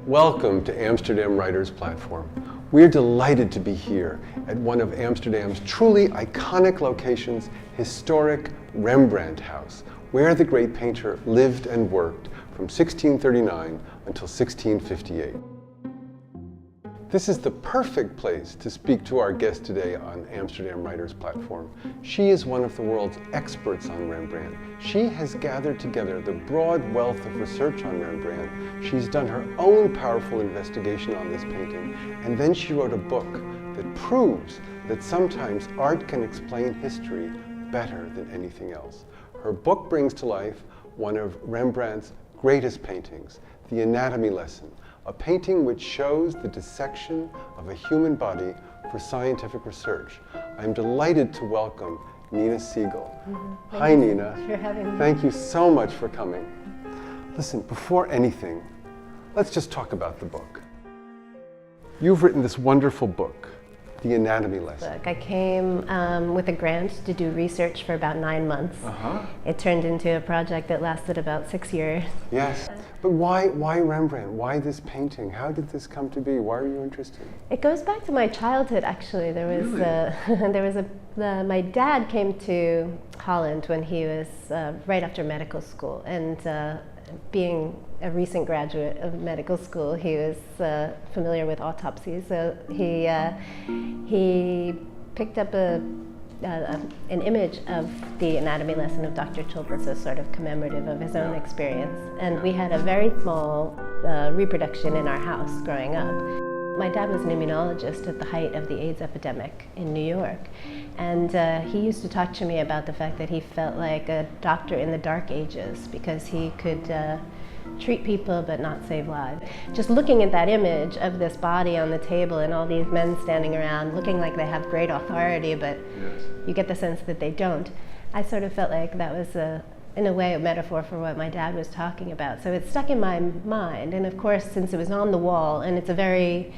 Welcome to Amsterdam Writers Platform. We're delighted to be here at one of Amsterdam's truly iconic locations, historic Rembrandt House, where the great painter lived and worked from 1639 until 1658. This is the perfect place to speak to our guest today on Amsterdam Writers Platform. She is one of the world's experts on Rembrandt. She has gathered together the broad wealth of research on Rembrandt. She's done her own powerful investigation on this painting, and then she wrote a book that proves that sometimes art can explain history better than anything else. Her book brings to life one of Rembrandt's greatest paintings, The Anatomy Lesson, a painting which shows the dissection of a human body for scientific research. I'm delighted to welcome Nina Siegal. Hi, Nina. Thanks for having me. Thank you so much for coming. Listen, before anything, let's just talk about the book. You've written this wonderful book, The Anatomy Lesson. I came with a grant to do research for about 9 months. It turned into a project that lasted about 6 years. Yes, but why Rembrandt? Why this painting? How did this come to be? Why are you interested? It goes back to my childhood, actually. My dad came to Holland when he was right after medical school, and being a recent graduate of medical school, he was familiar with autopsies. So he picked up an image of the anatomy lesson of Dr. Tulp as sort of commemorative of his own experience. And we had a very small reproduction in our house growing up. My dad was an immunologist at the height of the AIDS epidemic in New York. And he used to talk to me about the fact that he felt like a doctor in the dark ages because he could treat people but not save lives. Just looking at that image of this body on the table and all these men standing around looking like they have great authority, but you get the sense that they don't, I sort of felt like that was in a way a metaphor for what my dad was talking about. So it stuck in my mind, and of course since it was on the wall, and it's a very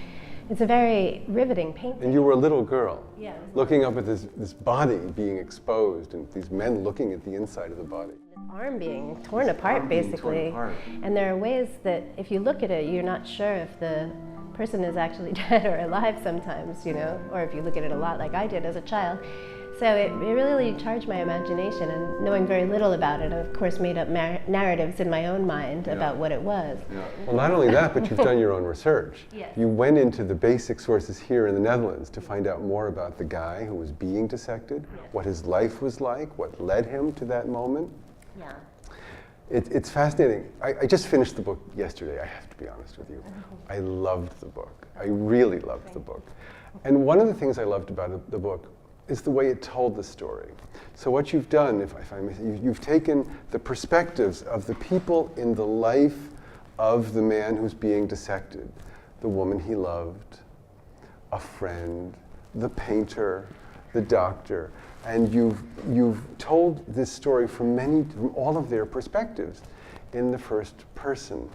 riveting painting. And you were a little girl, yeah, looking up at this body being exposed and these men looking at the inside of the body. Arm being torn apart, basically. And there are ways that if you look at it, you're not sure if the person is actually dead or alive sometimes, you know, or if you look at it a lot like I did as a child. So it really charged my imagination, and knowing very little about it, I of course made up narratives in my own mind about what it was. Well, not only that, but you've done your own research. Yes. You went into the basic sources here in the Netherlands to find out more about the guy who was being dissected, what his life was like, what led him to that moment. Yeah. It's fascinating. I just finished the book yesterday, I have to be honest with you. I loved the book. I really loved the book. And one of the things I loved about the book is the way it told the story. So what you've done, if I may say, you've taken the perspectives of the people in the life of the man who's being dissected, the woman he loved, a friend, the painter, the doctor, and you've told this story from all of their perspectives in the first person,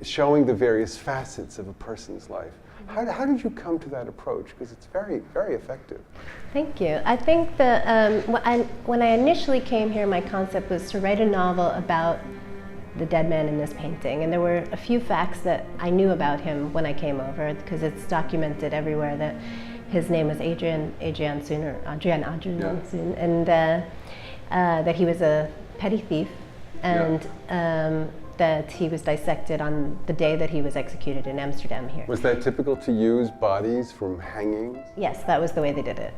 showing the various facets of a person's life. How did you come to that approach? Because it's very, very effective. Thank you. I think that when I initially came here, my concept was to write a novel about the dead man in this painting. And there were a few facts that I knew about him when I came over, because it's documented everywhere that his name was Adrian Soon, and that he was a petty thief, and that he was dissected on the day that he was executed in Amsterdam here. Was that typical to use bodies from hangings? Yes, that was the way they did it.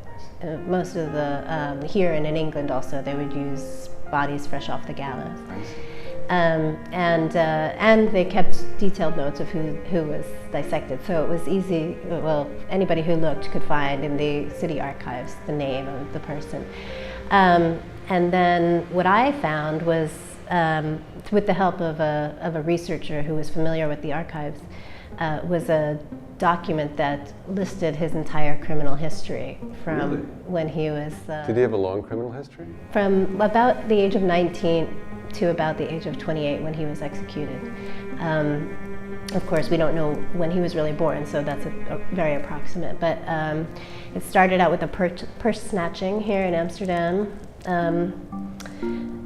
Most of the, here and in England also, they would use bodies fresh off the gallows. I see. And they kept detailed notes of who was dissected, so it was easy, well, anybody who looked could find in the city archives the name of the person. And then what I found was, with the help of a researcher who was familiar with the archives, was a document that listed his entire criminal history from when he was... Did he have a long criminal history? From about the age of 19 to about the age of 28 when he was executed. Of course, we don't know when he was really born, so that's a very approximate. But it started out with a purse snatching here in Amsterdam.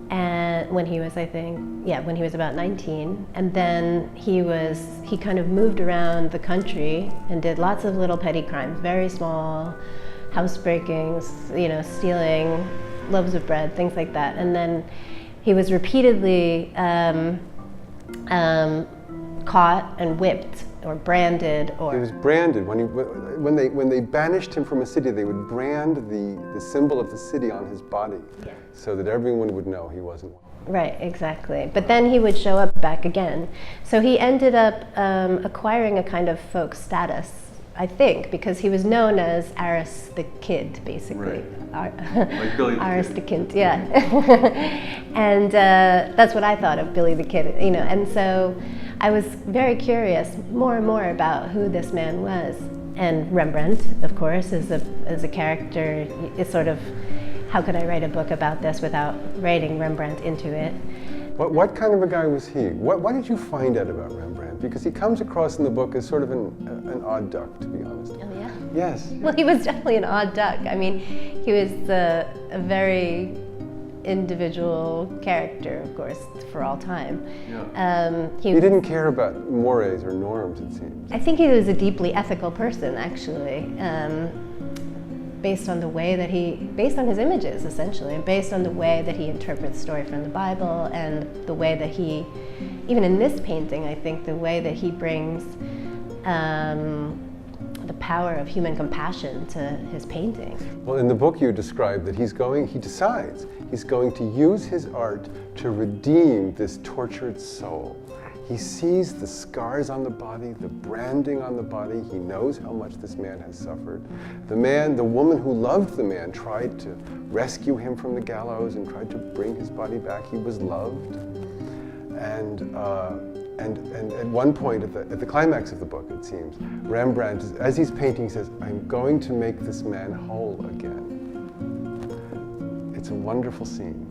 And then when he was, I think, when he was about 19, and then he kind of moved around the country and did lots of little petty crimes, very small house breakings, stealing loaves of bread, things like that. And then he was repeatedly caught and whipped or branded. Or he was branded. When they banished him from a city, they would brand the symbol of the city on his body, so that everyone would know he wasn't. Right, exactly. But then he would show up back again. So he ended up acquiring a kind of folk status, I think, because he was known as Aris the Kid, basically. Right. Like Billy the Aris Kid. the Kid, yeah. And that's what I thought of Billy the Kid, And so I was very curious more and more about who this man was. And Rembrandt, of course, is a character. It's sort of, how could I write a book about this without writing Rembrandt into it? What kind of a guy was he? What did you find out about Rembrandt? Because he comes across in the book as sort of an odd duck, to be honest. Oh, yeah? Yes. Well, he was definitely an odd duck. I mean, he was a very individual character, of course, for all time. Yeah. He didn't care about mores or norms, it seems. I think he was a deeply ethical person, actually. Based on his images, essentially, and based on the way that he interprets story from the Bible, and the way that he, even in this painting, I think the way that he brings the power of human compassion to his painting. Well, in the book you describe that he decides he's going to use his art to redeem this tortured soul. He sees the scars on the body, the branding on the body. He knows how much this man has suffered. The woman who loved the man tried to rescue him from the gallows and tried to bring his body back. He was loved. And at one point, at the climax of the book, it seems, Rembrandt, as he's painting, says, "I'm going to make this man whole again." It's a wonderful scene.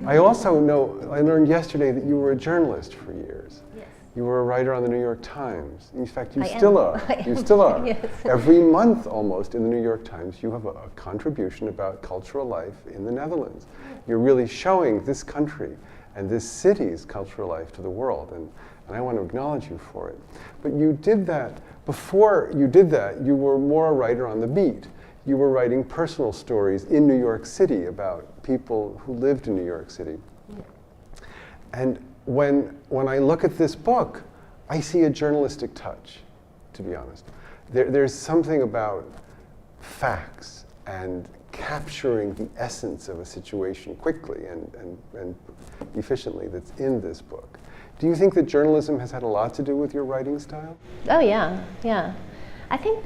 I also learned yesterday that you were a journalist for years. Yes. You were a writer on the New York Times. In fact, you I still am. are. I am. You still are. Yes. Every month almost in the New York Times, you have a contribution about cultural life in the Netherlands. You're really showing this country and this city's cultural life to the world, and I want to acknowledge you for it. But you did that, before you did that, you were more a writer on the beat. You were writing personal stories in New York City about people who lived in New York City. Yeah. And when I look at this book, I see a journalistic touch, to be honest. There's something about facts and capturing the essence of a situation quickly and efficiently that's in this book. Do you think that journalism has had a lot to do with your writing style? Oh, yeah. I think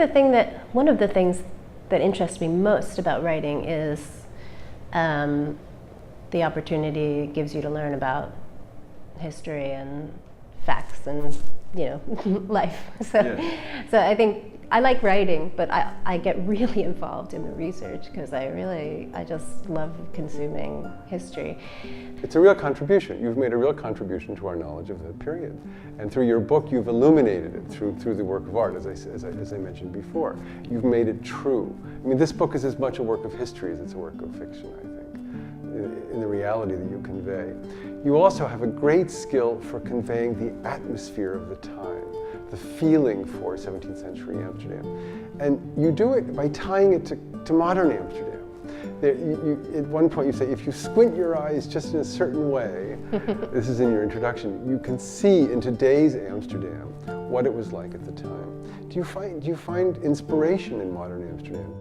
one of the things that interests me most about writing is the opportunity it gives you to learn about history and facts and life. So I think I like writing, but I get really involved in the research because I just love consuming history. It's a real contribution. You've made a real contribution to our knowledge of the period. And through your book, you've illuminated it through the work of art, as I mentioned before. You've made it true. I mean, this book is as much a work of history as it's a work of fiction, I think, in the reality that you convey. You also have a great skill for conveying the atmosphere of the time, the feeling for 17th century Amsterdam. And you do it by tying it to modern Amsterdam. At one point you say, if you squint your eyes just in a certain way, this is in your introduction, you can see in today's Amsterdam what it was like at the time. Do you find inspiration in modern Amsterdam?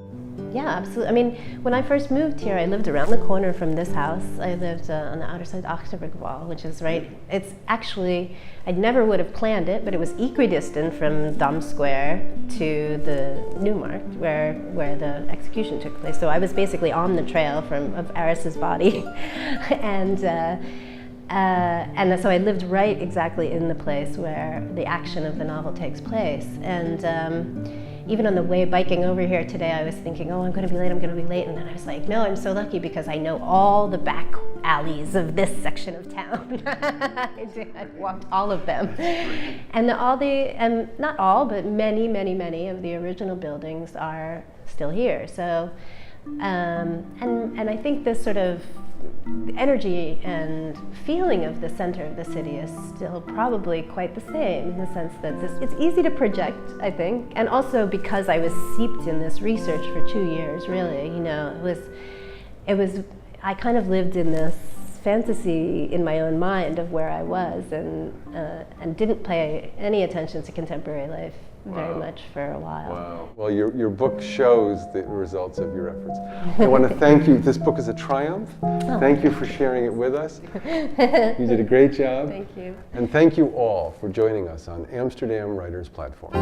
Yeah, absolutely. I mean, when I first moved here, I lived around the corner from this house. I lived on the outer side of Achterbergwal, which is it's actually, I never would have planned it, but it was equidistant from Dam Square to the Newmarkt, where the execution took place. So I was basically on the trail of Aris's body. And so I lived right exactly in the place where the action of the novel takes place. And even on the way biking over here today, I was thinking, I'm going to be late. And then I was like, no, I'm so lucky because I know all the back alleys of this section of town. I've walked all of them. And not all, but many, many, many of the original buildings are still here. So, and I think this sort of the energy and feeling of the center of the city is still probably quite the same, in the sense that it's easy to project, I think, and also because I was seeped in this research for 2 years, really, you know, I kind of lived in this fantasy in my own mind of where I was, and didn't pay any attention to contemporary life very much for a while. Wow. Well, your book shows the results of your efforts. I want to thank you. This book is a triumph. Oh. Thank you for sharing it with us. You did a great job. Thank you. And thank you all for joining us on Amsterdam Writers Platform.